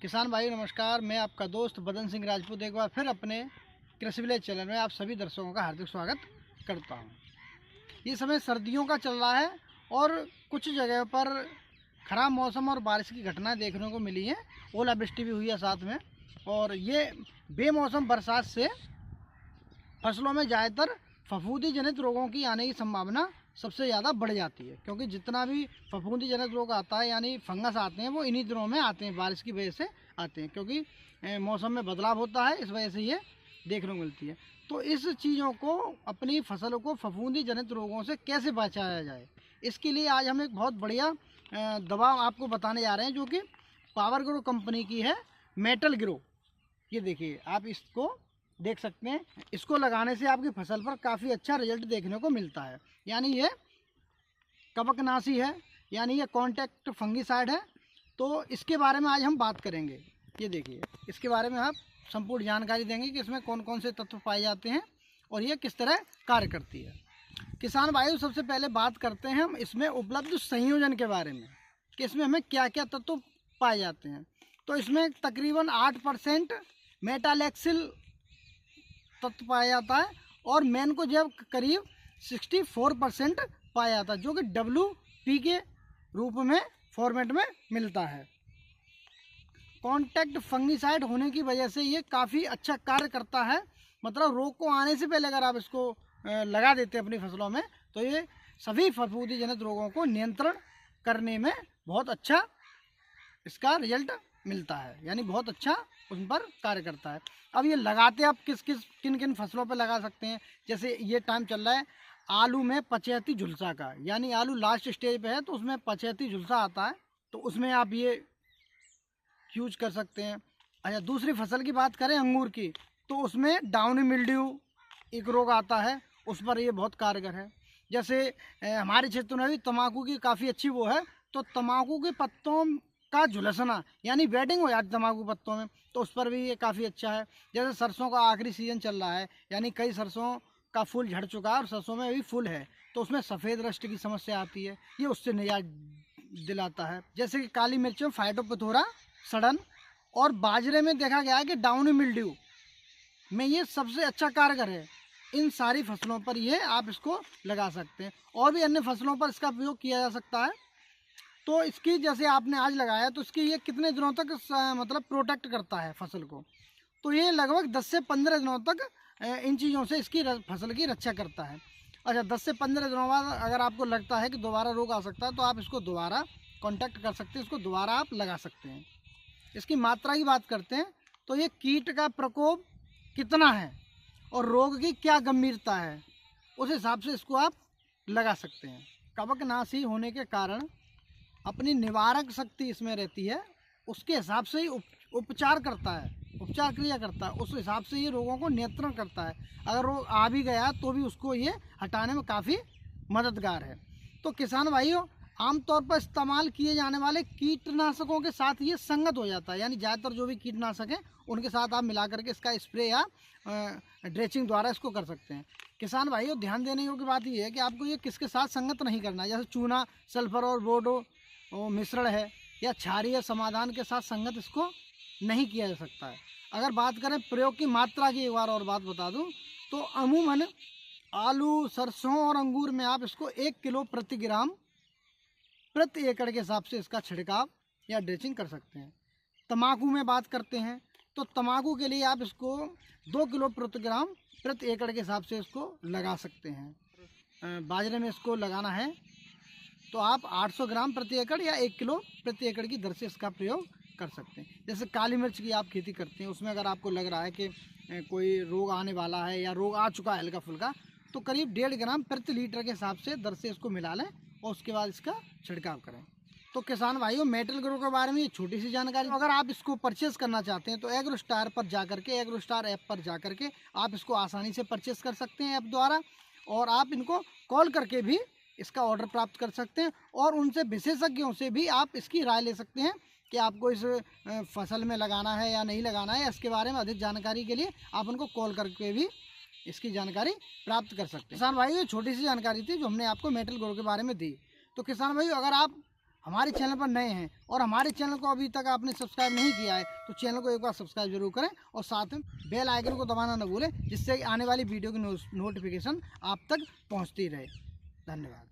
किसान भाई नमस्कार। मैं आपका दोस्त बदन सिंह राजपूत एक बार फिर अपने कृषि विलेज चैनल में आप सभी दर्शकों का हार्दिक स्वागत करता हूं। ये समय सर्दियों का चल रहा है और कुछ जगह पर ख़राब मौसम और बारिश की घटनाएं देखने को मिली हैं। ओलावृष्टि भी हुई है साथ में, और ये बेमौसम बरसात से फसलों में ज़्यादातर फफूंदी जनित रोगों की आने की संभावना सबसे ज़्यादा बढ़ जाती है, क्योंकि जितना भी फफूंदी जनित रोग आता है यानी फंगस आते हैं वो इन्हीं दिनों में आते हैं, बारिश की वजह से आते हैं, क्योंकि मौसम में बदलाव होता है, इस वजह से ये देखने को मिलती है। तो इस चीज़ों को, अपनी फसलों को फफूंदी जनित रोगों से कैसे बचाया जाए, इसके लिए आज हम एक बहुत बढ़िया दवा आपको बताने जा रहे हैं, जो कि पावर ग्रो कंपनी की है, मेटल ग्रो। ये देखिए, आप इसको देख सकते हैं। इसको लगाने से आपकी फसल पर काफ़ी अच्छा रिजल्ट देखने को मिलता है। यानी ये कवकनाशी है, यानी ये कॉन्टैक्ट फंगिसाइड है। तो इसके बारे में आज हम बात करेंगे। ये देखिए, इसके बारे में आप संपूर्ण जानकारी देंगे कि इसमें कौन कौन से तत्व पाए जाते हैं और ये किस तरह कार्य करती है। किसान भाइयों, सबसे पहले बात करते हैं हम इसमें उपलब्ध संयोजन के बारे में कि इसमें हमें क्या क्या तत्व पाए जाते हैं। तो इसमें तकरीबन 8% मेटालेक्सिल तत्व पाया जाता है और मैन को जब करीब 64% पाया जाता है, जो कि WP के रूप में फॉर्मेट में मिलता है। कॉन्टैक्ट फंगिसाइड होने की वजह से ये काफ़ी अच्छा कार्य करता है। मतलब रोग को आने से पहले अगर आप इसको लगा देते हैं अपनी फसलों में, तो ये सभी फफूंदी जनित रोगों को नियंत्रण करने में बहुत अच्छा इसका रिजल्ट मिलता है, यानी बहुत अच्छा उन पर कार्य करता है। अब ये लगाते आप किन किन फसलों पर लगा सकते हैं। जैसे ये टाइम चल रहा है आलू में पचैती झुलसा का, यानी आलू लास्ट स्टेज पे है तो उसमें पचैती झुलसा आता है, तो उसमें आप ये यूज कर सकते हैं। अच्छा, दूसरी फसल की बात करें अंगूर की, तो उसमें डाउनी मिल्ड्यू एक रोग आता है, उस पर ये बहुत कारगर है। जैसे हमारे क्षेत्र में भी तम्बाकू की काफ़ी अच्छी वो है, तो तम्बाकू के पत्तों का झुलसना यानी वेडिंग हो जाती तम्बाकू पत्तों में, तो उस पर भी ये काफ़ी अच्छा है। जैसे सरसों का आखिरी सीजन चल रहा है, यानी कई सरसों का फूल झड़ चुका है और सरसों में भी फूल है, तो उसमें सफ़ेद रस्ट की समस्या आती है, ये उससे निजात दिलाता है। जैसे कि काली मिर्च में फाइटोपथोरा सड़न, और बाजरे में देखा गया है कि डाउनी मिल्ड्यू में ये सबसे अच्छा कारगर है। इन सारी फसलों पर ये आप इसको लगा सकते हैं, और भी अन्य फसलों पर इसका प्रयोग किया जा सकता है। तो इसकी, जैसे आपने आज लगाया, तो इसकी ये कितने दिनों तक मतलब प्रोटेक्ट करता है फसल को, तो ये लगभग 10 से 15 दिनों तक इन चीज़ों से इसकी फसल की रक्षा करता है। अच्छा, 10 से 15 दिनों बाद अगर आपको लगता है कि दोबारा रोग आ सकता है, तो आप इसको दोबारा कांटेक्ट कर सकते हैं, इसको दोबारा आप लगा सकते हैं। इसकी मात्रा की बात करते हैं, तो ये कीट का प्रकोप कितना है और रोग की क्या गंभीरता है, उस हिसाब से इसको आप लगा सकते हैं। कवकनाशी होने के कारण अपनी निवारक शक्ति इसमें रहती है, उसके हिसाब से ही उपचार करता है, उपचार क्रिया करता है, उस हिसाब से ये रोगों को नियंत्रण करता है। अगर रोग आ भी गया तो भी उसको ये हटाने में काफ़ी मददगार है। तो किसान भाइयों, आमतौर पर इस्तेमाल किए जाने वाले कीटनाशकों के साथ ये संगत हो जाता है, यानी ज़्यादातर जो भी कीटनाशक हैं उनके साथ आप मिला करके इसका स्प्रे या ड्रेचिंग द्वारा इसको कर सकते हैं। किसान भाइयों, ध्यान देने योग्य बात यह है कि आपको ये किसके साथ संगत नहीं करना है। जैसे चूना, सल्फर और बोर्डो मिश्रण है या क्षारीय समाधान के साथ संगत इसको नहीं किया जा सकता है। अगर बात करें प्रयोग की मात्रा की, एक बार और बात बता दूं, तो अमूमन आलू, सरसों और अंगूर में आप इसको 1 किलो प्रति ग्राम प्रति एकड़ के हिसाब से इसका छिड़काव या ड्रेचिंग कर सकते हैं। तम्बाकू में बात करते हैं, तो तम्बाकू के लिए आप इसको 2 किलो प्रति ग्राम प्रति एकड़ के हिसाब से इसको लगा सकते हैं। बाजरे में इसको लगाना है तो आप 800 ग्राम प्रति एकड़ या 1 किलो प्रति एकड़ की दर से इसका प्रयोग कर सकते हैं। जैसे काली मिर्च की आप खेती करते हैं, उसमें अगर आपको लग रहा है कि कोई रोग आने वाला है या रोग आ चुका है हल्का फुल्का, तो करीब 1.5 ग्राम प्रति लीटर के हिसाब से दर से इसको मिला लें और उसके बाद इसका छिड़काव करें। तो किसान भाइयों, मेटल ग्रो के बारे में ये छोटी सी जानकारी। अगर आप इसको परचेस करना चाहते हैं तो एग्रोस्टार पर जाकर के, एग्रोस्टार ऐप पर जाकर के आप इसको आसानी से परचेस कर सकते हैं ऐप द्वारा, और आप इनको कॉल करके भी इसका ऑर्डर प्राप्त कर सकते हैं, और उनसे विशेषज्ञों से भी आप इसकी राय ले सकते हैं कि आपको इस फसल में लगाना है या नहीं लगाना है। इसके बारे में अधिक जानकारी के लिए आप उनको कॉल करके भी इसकी जानकारी प्राप्त कर सकते हैं। किसान भाई, ये छोटी सी जानकारी थी जो हमने आपको मेटल ग्रो के बारे में दी। तो किसान भाई, अगर आप हमारे चैनल पर नए हैं और हमारे चैनल को अभी तक आपने सब्सक्राइब नहीं किया है तो चैनल को एक बार सब्सक्राइब जरूर करें और साथ में बेल आइकन को दबाना न भूलें, जिससे आने वाली वीडियो की नोटिफिकेशन आप तक पहुंचती रहे। धन्यवाद।